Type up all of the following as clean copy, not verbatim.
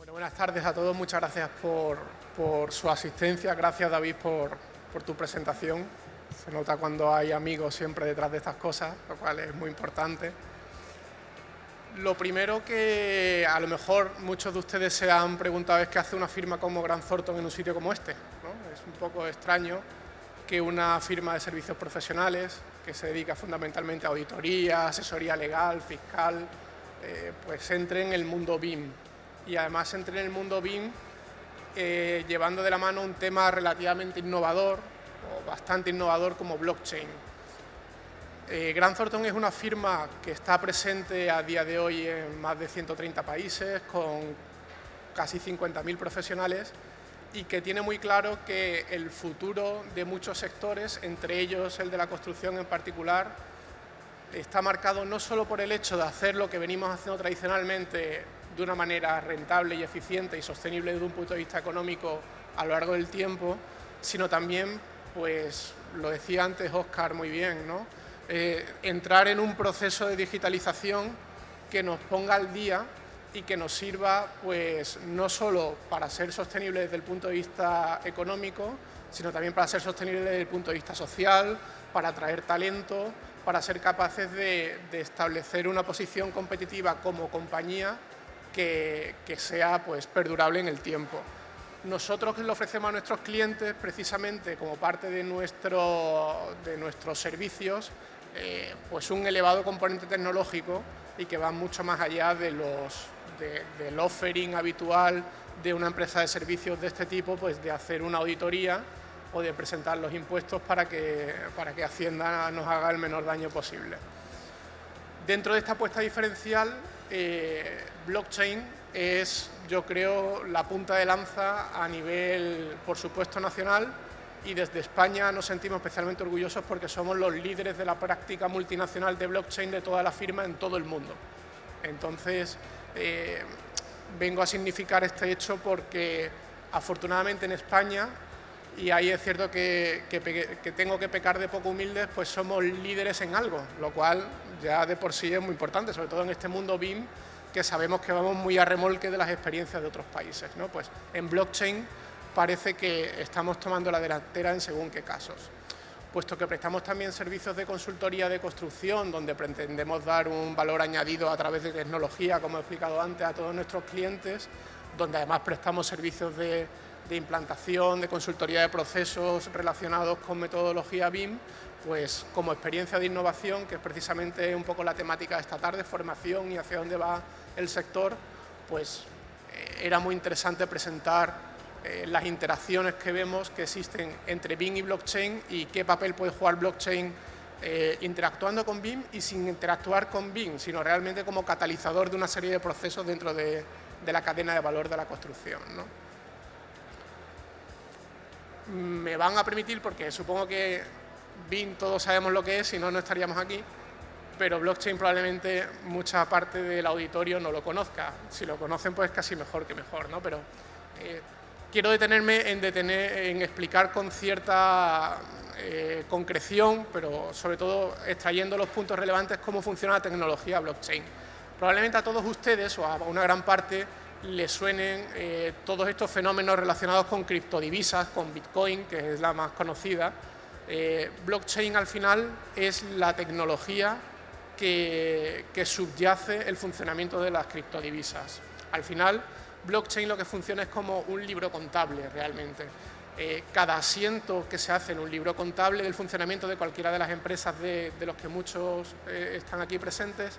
Bueno, buenas tardes a todos. Muchas gracias por su asistencia. Gracias, David, por tu presentación. Se nota cuando hay amigos siempre detrás de estas cosas, lo cual es muy importante. Lo primero que a lo mejor muchos de ustedes se han preguntado es qué hace una firma como Grant Thornton en un sitio como este, ¿no? Es un poco extraño que una firma de servicios profesionales que se dedica fundamentalmente a auditoría, asesoría legal, fiscal, pues entre en el mundo BIM. Y además entre en el mundo BIM llevando de la mano un tema relativamente innovador, o bastante innovador, como blockchain. Grant Thornton es una firma que está presente a día de hoy en más de 130 países, con casi 50.000 profesionales, y que tiene muy claro que el futuro de muchos sectores, entre ellos el de la construcción en particular, está marcado no solo por el hecho de hacer lo que venimos haciendo tradicionalmente de una manera rentable y eficiente y sostenible desde un punto de vista económico a lo largo del tiempo, sino también, pues lo decía antes Óscar muy bien, ¿no? Entrar en un proceso de digitalización que nos ponga al día y que nos sirva, pues no solo para ser sostenible desde el punto de vista económico, sino también para ser sostenible desde el punto de vista social, para atraer talento, para ser capaces de establecer una posición competitiva como compañía que sea, pues, perdurable en el tiempo. Nosotros le ofrecemos a nuestros clientes, precisamente como parte de nuestros servicios, pues un elevado componente tecnológico y que va mucho más allá del offering habitual de una empresa de servicios de este tipo, pues de hacer una auditoría o de presentar los impuestos para que Hacienda nos haga el menor daño posible. Dentro de esta apuesta diferencial, blockchain es, yo creo, la punta de lanza a nivel, por supuesto, nacional, y desde España nos sentimos especialmente orgullosos porque somos los líderes de la práctica multinacional de blockchain de toda la firma en todo el mundo. Entonces, vengo a significar este hecho porque, afortunadamente, en España, y ahí es cierto que tengo que pecar de poco humildes, pues somos líderes en algo, lo cual ya de por sí es muy importante, sobre todo en este mundo BIM, que sabemos que vamos muy a remolque de las experiencias de otros países, ¿no? Pues en blockchain parece que estamos tomando la delantera en según qué casos. Puesto que prestamos también servicios de consultoría de construcción, donde pretendemos dar un valor añadido a través de tecnología, como he explicado antes, a todos nuestros clientes, donde además prestamos servicios de implantación, de consultoría de procesos relacionados con metodología BIM, pues como experiencia de innovación, que es precisamente un poco la temática de esta tarde, formación y hacia dónde va el sector, pues era muy interesante presentar las interacciones que vemos que existen entre BIM y blockchain y qué papel puede jugar blockchain interactuando con BIM y sin interactuar con BIM, sino realmente como catalizador de una serie de procesos dentro de la cadena de valor de la construcción, ¿no? Me van a permitir, porque supongo que BIM todos sabemos lo que es, si no, no estaríamos aquí, pero blockchain probablemente mucha parte del auditorio no lo conozca. Si lo conocen, pues casi mejor que mejor, ¿no? Pero quiero detenerme en explicar con cierta concreción, pero sobre todo extrayendo los puntos relevantes, cómo funciona la tecnología blockchain. Probablemente a todos ustedes, o a una gran parte, les suenen todos estos fenómenos relacionados con criptodivisas, con Bitcoin, que es la más conocida. Blockchain al final es la tecnología que subyace el funcionamiento de las criptodivisas. Al final, blockchain lo que funciona es como un libro contable realmente. Cada asiento que se hace en un libro contable del funcionamiento de cualquiera de las empresas de los que muchos están aquí presentes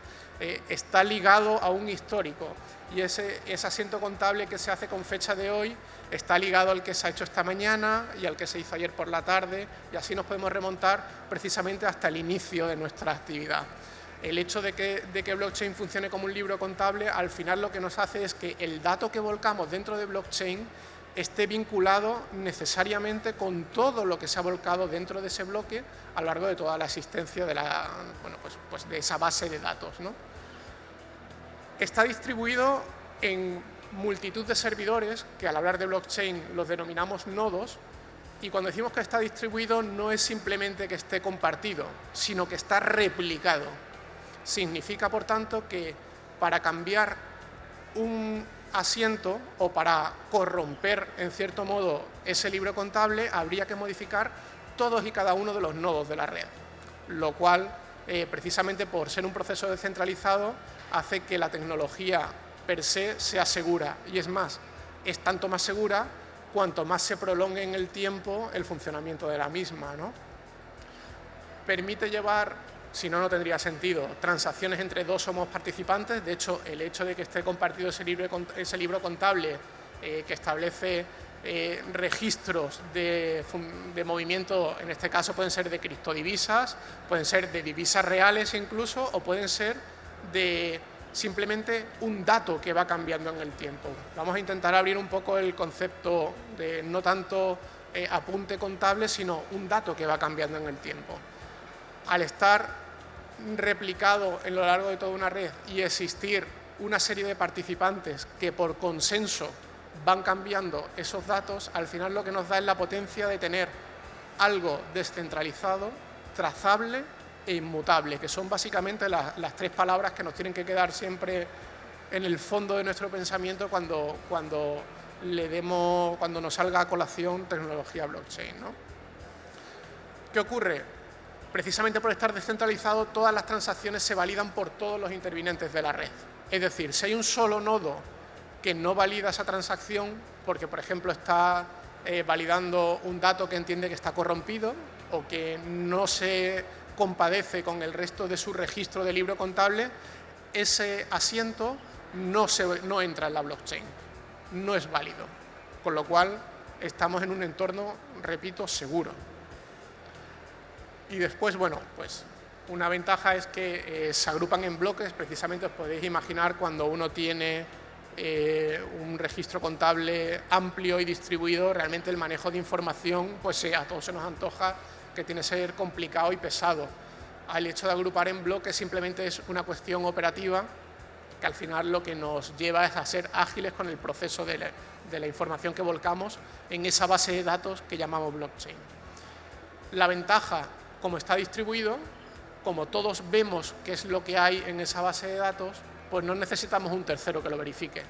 está ligado a un histórico, y ese asiento contable que se hace con fecha de hoy está ligado al que se ha hecho esta mañana y al que se hizo ayer por la tarde, y así nos podemos remontar precisamente hasta el inicio de nuestra actividad. El hecho de que blockchain funcione como un libro contable, al final lo que nos hace es que el dato que volcamos dentro de blockchain esté vinculado necesariamente con todo lo que se ha volcado dentro de ese bloque a lo largo de toda la existencia de, de esa base de datos, ¿no? Está distribuido en multitud de servidores, que al hablar de blockchain los denominamos nodos, y cuando decimos que está distribuido no es simplemente que esté compartido, sino que está replicado. Significa, por tanto, que para cambiar asiento o para corromper, en cierto modo, ese libro contable, habría que modificar todos y cada uno de los nodos de la red, lo cual, precisamente por ser un proceso descentralizado, hace que la tecnología per se sea segura. Y es más, es tanto más segura cuanto más se prolongue en el tiempo el funcionamiento de la misma, ¿no? Permite llevar, si no, no tendría sentido, transacciones entre dos o más participantes. De hecho, el hecho de que esté compartido ese libro contable que establece registros de movimiento, en este caso pueden ser de criptodivisas, pueden ser de divisas reales incluso, o pueden ser de simplemente un dato que va cambiando en el tiempo. Vamos a intentar abrir un poco el concepto de no tanto apunte contable, sino un dato que va cambiando en el tiempo. Al estar replicado en lo largo de toda una red y existir una serie de participantes que por consenso van cambiando esos datos, al final lo que nos da es la potencia de tener algo descentralizado, trazable e inmutable, que son básicamente las tres palabras que nos tienen que quedar siempre en el fondo de nuestro pensamiento cuando nos salga a colación tecnología blockchain, ¿no? ¿Qué ocurre? Precisamente por estar descentralizado, todas las transacciones se validan por todos los intervinientes de la red. Es decir, si hay un solo nodo que no valida esa transacción, porque por ejemplo está validando un dato que entiende que está corrompido o que no se compadece con el resto de su registro de libro contable, ese asiento no entra en la blockchain, no es válido, con lo cual estamos en un entorno, repito, seguro. Y después, bueno, pues una ventaja es que se agrupan en bloques. Precisamente os podéis imaginar cuando uno tiene un registro contable amplio y distribuido, realmente el manejo de información, pues a todos se nos antoja que tiene que ser complicado y pesado. El hecho de agrupar en bloques simplemente es una cuestión operativa que al final lo que nos lleva es a ser ágiles con el proceso de la información que volcamos en esa base de datos que llamamos blockchain. La ventaja, como está distribuido, como todos vemos qué es lo que hay en esa base de datos, pues no necesitamos un tercero que lo verifique.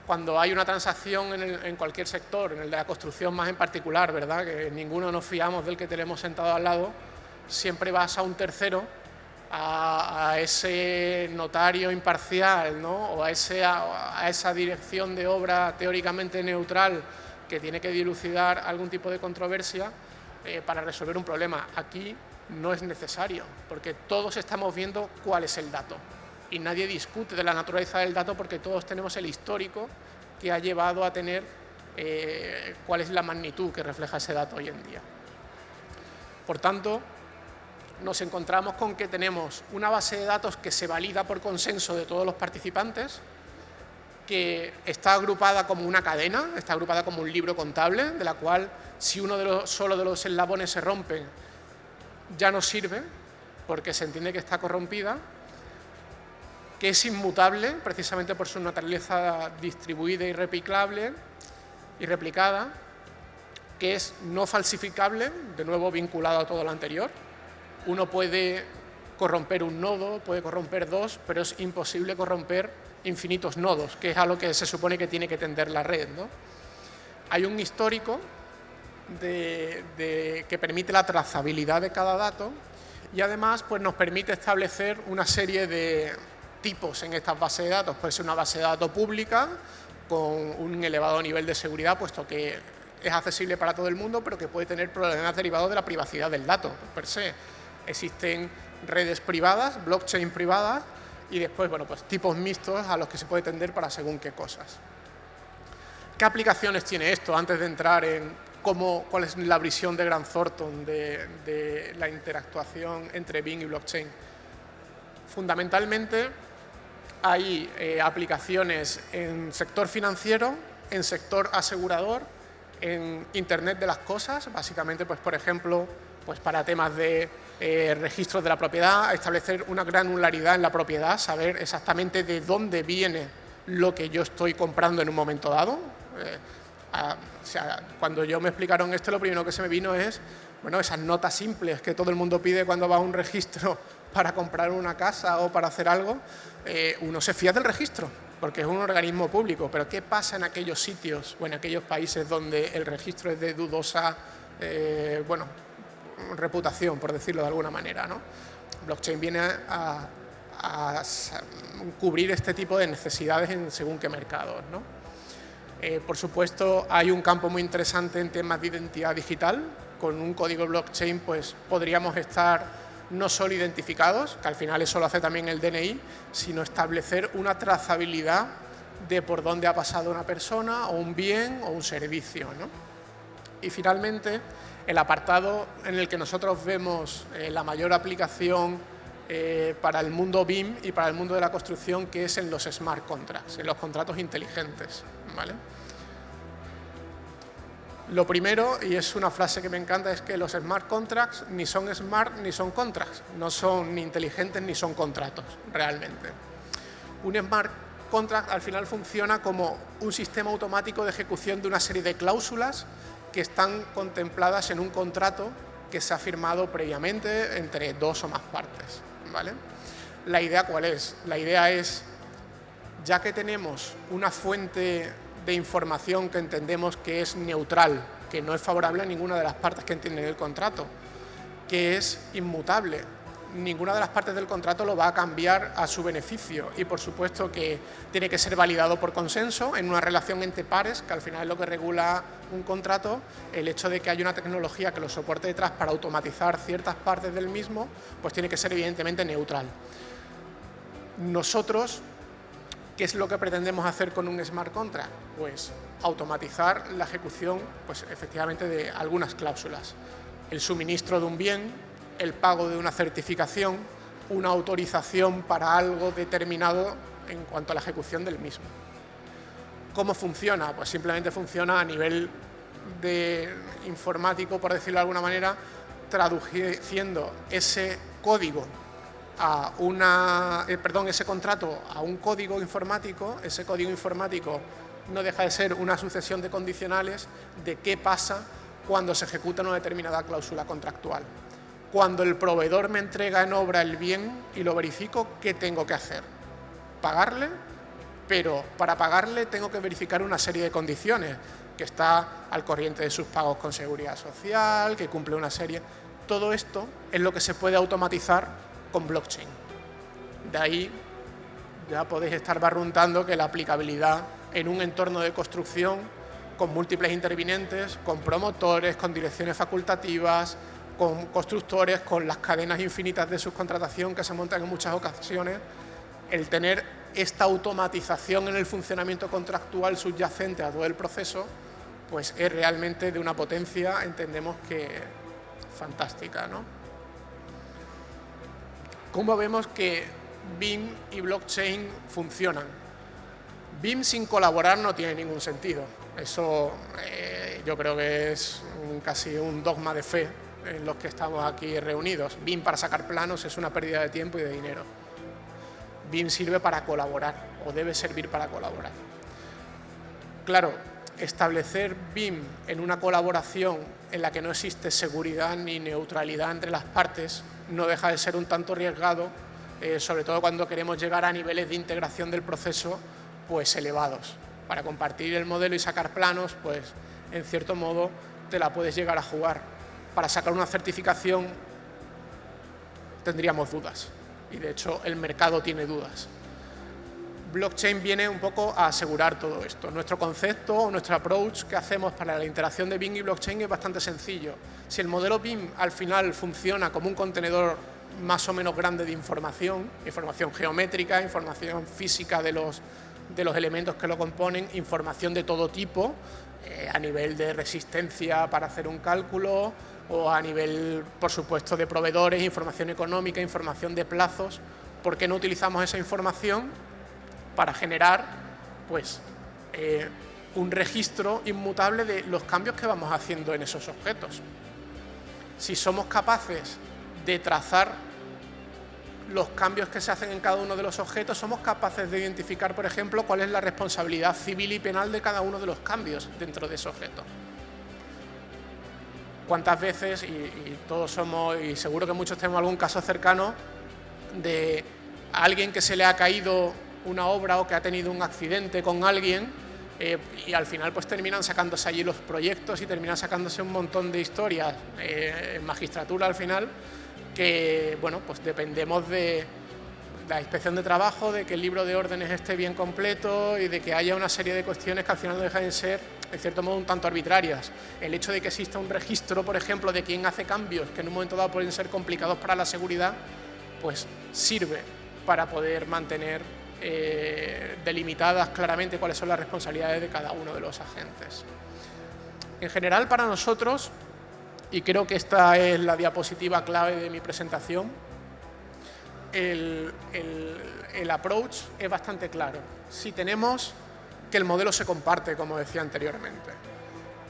Cuando hay una transacción en cualquier sector, en el de la construcción más en particular, ¿verdad?, que ninguno nos fiamos del que tenemos sentado al lado, siempre vas a un tercero, a ese notario imparcial, ¿no?, o a esa dirección de obra teóricamente neutral que tiene que dilucidar algún tipo de controversia para resolver un problema. Aquí no es necesario, porque todos estamos viendo cuál es el dato y nadie discute de la naturaleza del dato porque todos tenemos el histórico que ha llevado a tener cuál es la magnitud que refleja ese dato hoy en día. Por tanto, nos encontramos con que tenemos una base de datos que se valida por consenso de todos los participantes, que está agrupada como una cadena, está agrupada como un libro contable, de la cual si solo de los eslabones se rompen, ya no sirve, porque se entiende que está corrompida, que es inmutable, precisamente por su naturaleza distribuida y replicable y replicada, que es no falsificable, de nuevo vinculado a todo lo anterior. Uno puede corromper un nodo, puede corromper dos, pero es imposible corromper infinitos nodos, que es a lo que se supone que tiene que tender la red, ¿no? Hay un histórico que permite la trazabilidad de cada dato y además pues, nos permite establecer una serie de tipos en estas bases de datos. Puede ser una base de datos pública con un elevado nivel de seguridad, puesto que es accesible para todo el mundo, pero que puede tener problemas derivados de la privacidad del dato per se. Existen redes privadas, blockchain privadas, y después, bueno, pues tipos mixtos a los que se puede tender para según qué cosas. ¿Qué aplicaciones tiene esto? Antes de entrar en cuál es la visión de Grant Thornton de la interactuación entre Bing y blockchain. Fundamentalmente hay aplicaciones en sector financiero, en sector asegurador, en Internet de las cosas, básicamente, pues, por ejemplo, pues, para temas de registros de la propiedad, establecer una granularidad en la propiedad, saber exactamente de dónde viene lo que yo estoy comprando en un momento dado. O sea, cuando yo me explicaron esto, lo primero que se me vino es, bueno, esas notas simples que todo el mundo pide cuando va a un registro para comprar una casa o para hacer algo, uno se fía del registro, porque es un organismo público. Pero ¿qué pasa en aquellos sitios o en aquellos países donde el registro es de dudosa reputación, por decirlo de alguna manera, ¿no? Blockchain viene a cubrir este tipo de necesidades en según qué mercados, ¿no? Por supuesto, hay un campo muy interesante en temas de identidad digital. Con un código blockchain pues podríamos estar no solo identificados, que al final eso lo hace también el DNI, sino establecer una trazabilidad de por dónde ha pasado una persona o un bien o un servicio, ¿no? Y finalmente, el apartado en el que nosotros vemos la mayor aplicación para el mundo BIM y para el mundo de la construcción, que es en los smart contracts, en los contratos inteligentes, ¿vale? Lo primero, y es una frase que me encanta, es que los smart contracts ni son smart ni son contracts, no son ni inteligentes ni son contratos, realmente. Un smart contract al final funciona como un sistema automático de ejecución de una serie de cláusulas que están contempladas en un contrato que se ha firmado previamente entre dos o más partes, ¿vale? ¿La idea cuál es? La idea es, ya que tenemos una fuente de información que entendemos que es neutral, que no es favorable a ninguna de las partes que entienden el contrato, que es inmutable, ninguna de las partes del contrato lo va a cambiar a su beneficio, y por supuesto que tiene que ser validado por consenso en una relación entre pares, que al final es lo que regula un contrato. El hecho de que haya una tecnología que lo soporte detrás para automatizar ciertas partes del mismo, pues tiene que ser evidentemente neutral. Nosotros, ¿qué es lo que pretendemos hacer con un smart contract? Pues automatizar la ejecución, pues efectivamente, de algunas cláusulas. El suministro de un bien, el pago de una certificación, una autorización para algo determinado en cuanto a la ejecución del mismo. ¿Cómo funciona? Pues simplemente funciona a nivel de informático, por decirlo de alguna manera, traduciendo ese código a ese contrato a un código informático. Ese código informático no deja de ser una sucesión de condicionales de qué pasa cuando se ejecuta una determinada cláusula contractual. Cuando el proveedor me entrega en obra el bien y lo verifico, ¿qué tengo que hacer? Pagarle, pero para pagarle tengo que verificar una serie de condiciones, que está al corriente de sus pagos con seguridad social, que cumple una serie. Todo esto es lo que se puede automatizar con blockchain. De ahí ya podéis estar barruntando que la aplicabilidad en un entorno de construcción con múltiples intervinientes, con promotores, con direcciones facultativas, con constructores, con las cadenas infinitas de subcontratación que se montan en muchas ocasiones, el tener esta automatización en el funcionamiento contractual subyacente a todo el proceso, pues es realmente de una potencia, entendemos que fantástica, ¿no? ¿Cómo vemos que BIM y blockchain funcionan? BIM sin colaborar no tiene ningún sentido. Eso yo creo que es casi un dogma de fe en los que estamos aquí reunidos. BIM para sacar planos es una pérdida de tiempo y de dinero. BIM sirve para colaborar, o debe servir para colaborar. Claro, establecer BIM en una colaboración en la que no existe seguridad ni neutralidad entre las partes no deja de ser un tanto arriesgado, sobre todo cuando queremos llegar a niveles de integración del proceso pues elevados. Para compartir el modelo y sacar planos, pues en cierto modo te la puedes llegar a jugar. Para sacar una certificación tendríamos dudas, y de hecho el mercado tiene dudas. Blockchain viene un poco a asegurar todo esto. Nuestro concepto o nuestro approach que hacemos para la interacción de BIM y blockchain es bastante sencillo. Si el modelo BIM al final funciona como un contenedor más o menos grande de información geométrica, información física de los elementos que lo componen, información de todo tipo, a nivel de resistencia para hacer un cálculo, o a nivel, por supuesto, de proveedores, información económica, información de plazos. ¿Por qué no utilizamos esa información para generar pues, un registro inmutable de los cambios que vamos haciendo en esos objetos? Si somos capaces de trazar los cambios que se hacen en cada uno de los objetos, somos capaces de identificar, por ejemplo, cuál es la responsabilidad civil y penal de cada uno de los cambios dentro de ese objeto. ¿Cuántas veces, y todos somos, y seguro que muchos tenemos algún caso cercano, de alguien que se le ha caído una obra o que ha tenido un accidente con alguien y al final pues terminan sacándose allí los proyectos y terminan sacándose un montón de historias en magistratura al final que, bueno, pues dependemos de la inspección de trabajo, de que el libro de órdenes esté bien completo y de que haya una serie de cuestiones que al final no dejan de ser, en cierto modo, un tanto arbitrarias. El hecho de que exista un registro, por ejemplo, de quién hace cambios que en un momento dado pueden ser complicados para la seguridad, pues sirve para poder mantener delimitadas claramente cuáles son las responsabilidades de cada uno de los agentes. En general, para nosotros, y creo que esta es la diapositiva clave de mi presentación, el approach es bastante claro. Si tenemos que el modelo se comparte, como decía anteriormente,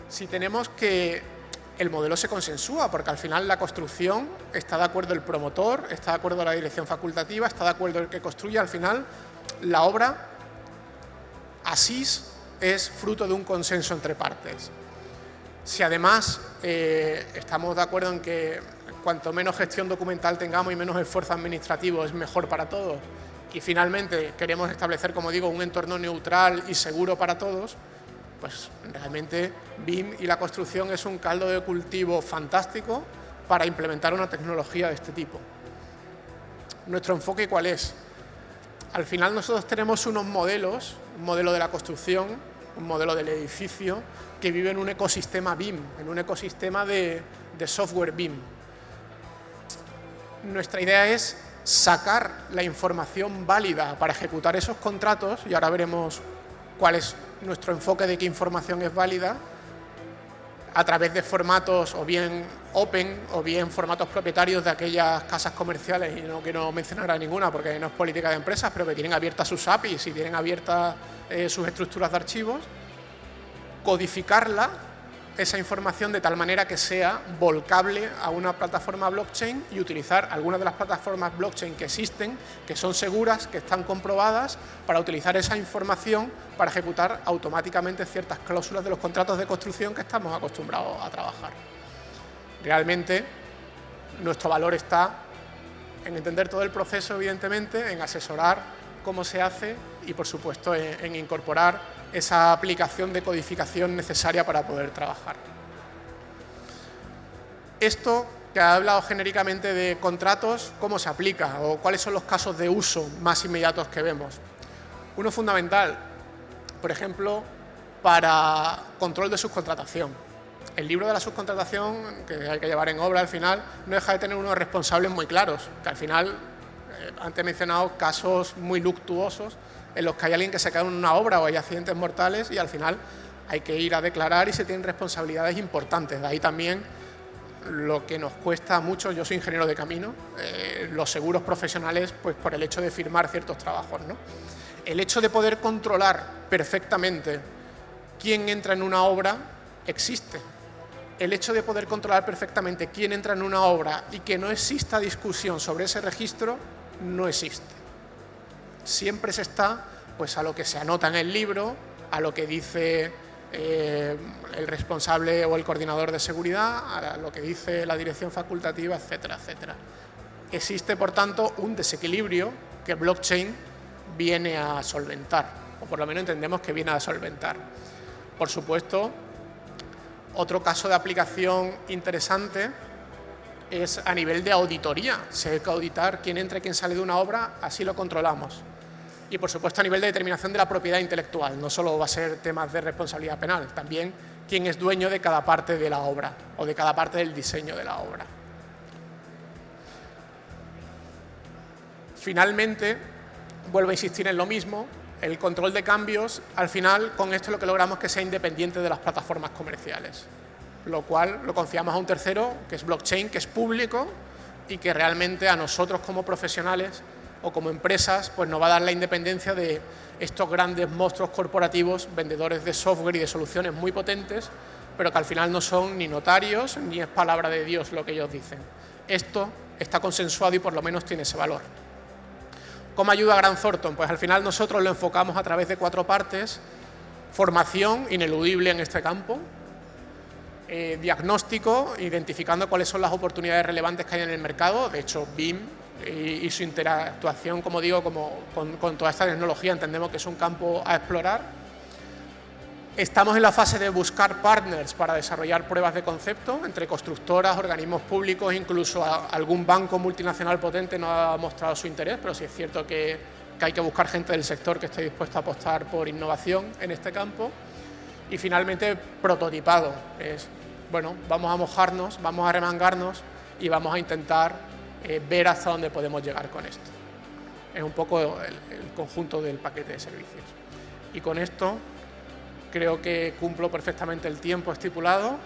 si tenemos que el modelo se consensúa, porque al final la construcción está de acuerdo el promotor, está de acuerdo la dirección facultativa, está de acuerdo el que construye, al final la obra así es fruto de un consenso entre partes. Si además estamos de acuerdo en que cuanto menos gestión documental tengamos y menos esfuerzo administrativo es mejor para todos, y finalmente queremos establecer, como digo, un entorno neutral y seguro para todos, pues realmente BIM y la construcción es un caldo de cultivo fantástico para implementar una tecnología de este tipo. ¿Nuestro enfoque cuál es? Al final nosotros tenemos unos modelos, un modelo de la construcción, un modelo del edificio, que vive en un ecosistema BIM, en un ecosistema de software BIM. Nuestra idea es sacar la información válida para ejecutar esos contratos, y ahora veremos cuál es nuestro enfoque de qué información es válida, a través de formatos o bien open o bien formatos propietarios de aquellas casas comerciales, y no quiero mencionar a ninguna porque no es política de empresas, pero que tienen abiertas sus APIs y tienen abiertas sus estructuras de archivos, codificarla, esa información, de tal manera que sea volcable a una plataforma blockchain y utilizar algunas de las plataformas blockchain que existen, que son seguras, que están comprobadas, para utilizar esa información para ejecutar automáticamente ciertas cláusulas de los contratos de construcción que estamos acostumbrados a trabajar. Realmente nuestro valor está en entender todo el proceso, evidentemente, en asesorar cómo se hace y, por supuesto, en incorporar esa aplicación de codificación necesaria para poder trabajar. Esto, que ha hablado genéricamente de contratos, ¿cómo se aplica o cuáles son los casos de uso más inmediatos que vemos? Uno fundamental, por ejemplo, para control de subcontratación. El libro de la subcontratación, que hay que llevar en obra al final, no deja de tener unos responsables muy claros, que al final, antes he mencionado casos muy luctuosos en los que hay alguien que se cae en una obra o hay accidentes mortales y al final hay que ir a declarar y se tienen responsabilidades importantes. De ahí también lo que nos cuesta mucho, yo soy ingeniero de camino, los seguros profesionales, pues por el hecho de firmar ciertos trabajos, ¿no? El hecho de poder controlar perfectamente quién entra en una obra existe. El hecho de poder controlar perfectamente quién entra en una obra y que no exista discusión sobre ese registro no existe. Siempre se está, pues, a lo que se anota en el libro, a lo que dice el responsable o el coordinador de seguridad, a lo que dice la dirección facultativa, etcétera, etcétera. Existe, por tanto, un desequilibrio que blockchain viene a solventar, o por lo menos entendemos que viene a solventar. Por supuesto, otro caso de aplicación interesante es a nivel de auditoría. Si hay que auditar quién entra y quién sale de una obra, así lo controlamos. Y, por supuesto, a nivel de determinación de la propiedad intelectual. No solo va a ser temas de responsabilidad penal, también quién es dueño de cada parte de la obra o de cada parte del diseño de la obra. Finalmente, vuelvo a insistir en lo mismo, el control de cambios, al final, con esto lo que logramos es que sea independiente de las plataformas comerciales, lo cual lo confiamos a un tercero, que es blockchain, que es público y que realmente a nosotros como profesionales o como empresas, pues nos va a dar la independencia de estos grandes monstruos corporativos, vendedores de software y de soluciones muy potentes, pero que al final no son ni notarios ni es palabra de Dios lo que ellos dicen. Esto está consensuado y por lo menos tiene ese valor. ¿Cómo ayuda a Grant Thornton? Pues al final nosotros lo enfocamos a través de 4 partes: formación, ineludible en este campo, diagnóstico, identificando cuáles son las oportunidades relevantes que hay en el mercado. De hecho, BIM y su interactuación, como digo, con toda esta tecnología. Entendemos que es un campo a explorar. Estamos en la fase de buscar partners para desarrollar pruebas de concepto entre constructoras, organismos públicos, incluso algún banco multinacional potente nos ha mostrado su interés, pero sí es cierto que hay que buscar gente del sector que esté dispuesta a apostar por innovación en este campo. Y finalmente, prototipado. Bueno, vamos a mojarnos, vamos a remangarnos y vamos a intentar ver hasta dónde podemos llegar con esto. Es un poco el conjunto del paquete de servicios. Y con esto creo que cumplo perfectamente el tiempo estipulado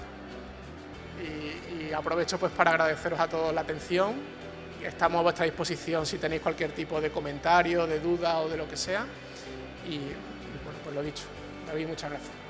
y aprovecho pues para agradeceros a todos la atención. Estamos a vuestra disposición si tenéis cualquier tipo de comentario, de duda o de lo que sea. Y bueno, pues lo dicho. David, muchas gracias.